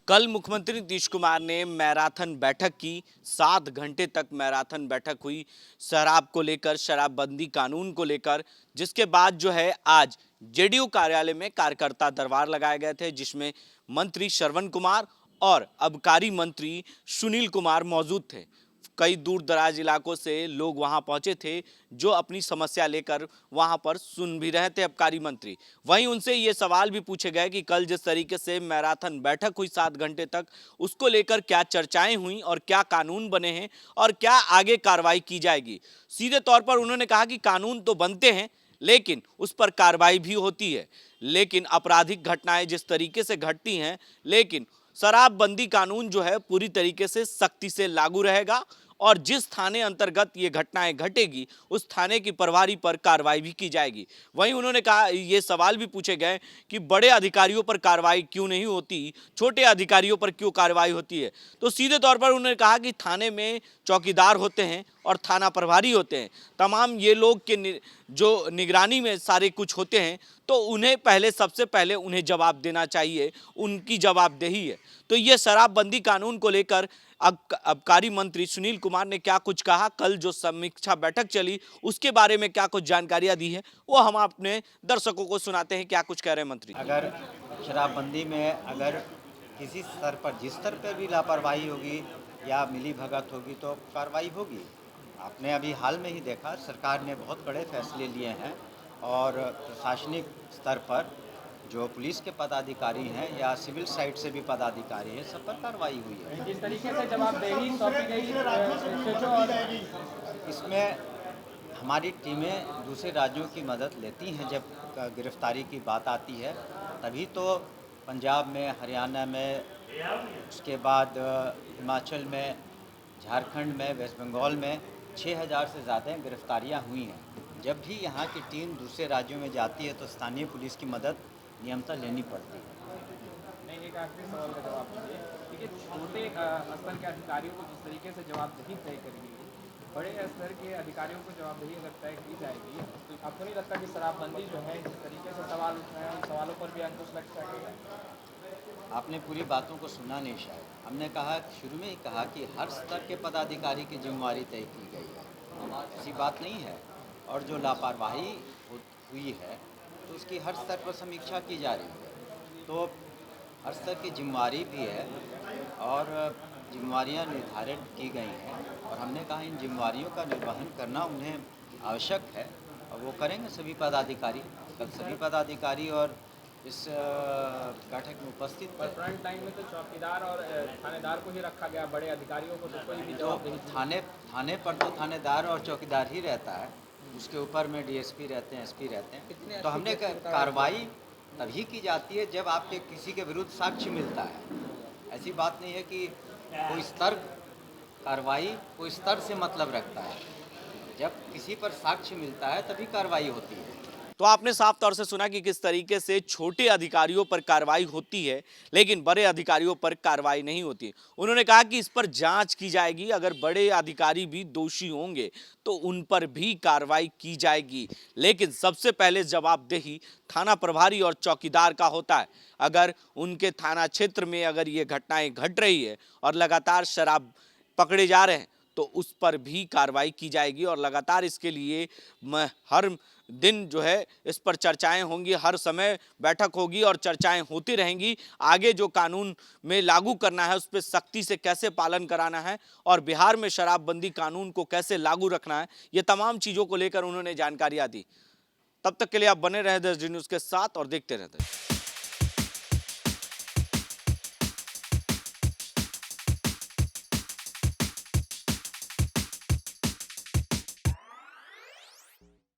कल मुख्यमंत्री नीतीश कुमार ने मैराथन बैठक की। 7 घंटे तक मैराथन बैठक हुई शराब को लेकर, शराबबंदी कानून को लेकर, जिसके बाद जो है आज जेडीयू कार्यालय में कार्यकर्ता दरबार लगाए गए थे, जिसमें मंत्री श्रवण कुमार और आबकारी मंत्री सुनील कुमार मौजूद थे। कई दूर दराज इलाकों से लोग वहां पहुंचे थे, जो अपनी समस्या लेकर वहां पर सुन भी रहे थे आबकारी मंत्री। वहीं उनसे ये सवाल भी पूछे गए कि कल जिस तरीके से मैराथन बैठक हुई 7 घंटे तक, उसको लेकर क्या चर्चाएं हुई और क्या कानून बने हैं और क्या आगे कार्रवाई की जाएगी। सीधे तौर पर उन्होंने कहा कि कानून तो बनते हैं, लेकिन उस पर कार्रवाई भी होती है। लेकिन आपराधिक घटनाएं जिस तरीके से घटती हैं, लेकिन शराबबंदी कानून जो है पूरी तरीके से सख्ती से लागू रहेगा और जिस थाने अंतर्गत ये घटनाएं घटेगी, उस थाने की प्रभारी पर कार्रवाई भी की जाएगी। वहीं उन्होंने कहा, ये सवाल भी पूछे गए कि बड़े अधिकारियों पर कार्रवाई क्यों नहीं होती, छोटे अधिकारियों पर क्यों कार्रवाई होती है। तो सीधे तौर पर उन्होंने कहा कि थाने में चौकीदार होते हैं और थाना प्रभारी होते हैं, तमाम ये लोग के जो निगरानी में सारे कुछ होते हैं, तो उन्हें पहले, सबसे पहले उन्हें जवाब देना चाहिए, उनकी जवाबदेही है। तो ये शराबबंदी कानून को लेकर आबकारी मंत्री सुनील कुमार ने क्या कुछ कहा, कल जो समीक्षा बैठक चली उसके बारे में क्या कुछ जानकारियां दी है, वो हम अपने दर्शकों को सुनाते हैं। क्या कुछ कह रहे हैं मंत्री। अगर शराबबंदी में अगर किसी स्तर पर, जिस स्तर पर भी लापरवाही होगी या मिली भगत होगी तो कार्रवाई होगी। आपने अभी हाल में ही देखा, सरकार ने बहुत बड़े फैसले लिए हैं और प्रशासनिक स्तर पर जो पुलिस के पदाधिकारी हैं या सिविल साइड से भी पदाधिकारी हैं, सब पर कार्रवाई हुई है। जिस तरीके से जवाबदेही सौंपी गई इसमें हमारी टीमें दूसरे राज्यों की मदद लेती हैं। जब गिरफ्तारी की बात आती है तभी तो पंजाब में, हरियाणा में, उसके बाद हिमाचल में, झारखंड में, वेस्ट बंगाल में 6000 से ज़्यादा गिरफ्तारियां हुई हैं। जब भी यहाँ की टीम दूसरे राज्यों में जाती है तो स्थानीय पुलिस की मदद नियमतः लेनी पड़ती है। नहीं, एक आखिरी सवाल का जवाब दीजिए। देखिए, छोटे स्तर के अधिकारियों को जिस तरीके से जवाबदेही तय करी गई, बड़े स्तर के अधिकारियों को जवाबदेही अगर तय की जाएगी तो आपको नहीं लगता कि शराबबंदी जो है, जिस तरीके से सवाल उठ रहे हैं, उन सवालों पर भी अंकुश लग सकेगा? आपने पूरी बातों को सुना नहीं शायद। हमने कहा, शुरू में ही कहा कि हर स्तर के पदाधिकारी की जिम्मेवारी तय की गई है, ऐसी बात नहीं है। और जो लापरवाही हुई है तो उसकी हर स्तर पर समीक्षा की जा रही है। तो हर स्तर की जिम्मेवारी भी है और जिम्मेवारियां निर्धारित की गई हैं और हमने कहा इन जिम्मेवारियों का निर्वहन करना उन्हें आवश्यक है और वो करेंगे सभी पदाधिकारी। कल सभी पदाधिकारी और इस बैठक में उपस्थित थे। फ्रंट लाइन में तो चौकीदार और थानेदार को ही रखा गया, बड़े अधिकारियों को तो कोई भी तो जवाबदेही थाने पर तो थानेदार और चौकीदार ही रहता है, उसके ऊपर में डीएसपी रहते हैं, एसपी रहते हैं। तो हमने कार्रवाई तभी की जाती है जब आपके किसी के विरुद्ध साक्ष्य मिलता है। ऐसी बात नहीं है कि कोई स्तर, कार्रवाई कोई स्तर से मतलब रखता है। जब किसी पर साक्ष्य मिलता है तभी कार्रवाई होती है। तो आपने साफ तौर से सुना कि किस तरीके से छोटे अधिकारियों पर कार्रवाई होती है, लेकिन बड़े अधिकारियों पर कार्रवाई नहीं होती। उन्होंने कहा कि इस पर जांच की जाएगी, अगर बड़े अधिकारी भी दोषी होंगे तो उन पर भी कार्रवाई की जाएगी, लेकिन सबसे पहले जवाबदेही थाना प्रभारी और चौकीदार का होता है। अगर उनके थाना क्षेत्र में अगर ये घटनाएं घट रही है और लगातार शराब पकड़े जा रहे हैं, तो उस पर भी कार्रवाई की जाएगी और लगातार इसके लिए हर दिन जो है इस पर चर्चाएं होंगी, हर समय बैठक होगी और चर्चाएं होती रहेंगी। आगे जो कानून में लागू करना है, उस पर सख्ती से कैसे पालन कराना है और बिहार में शराबबंदी कानून को कैसे लागू रखना है, ये तमाम चीज़ों को लेकर उन्होंने जानकारियां दी। तब तक के लिए आप बने रहे 10 न्यूज़ के साथ और देखते रहते हैं।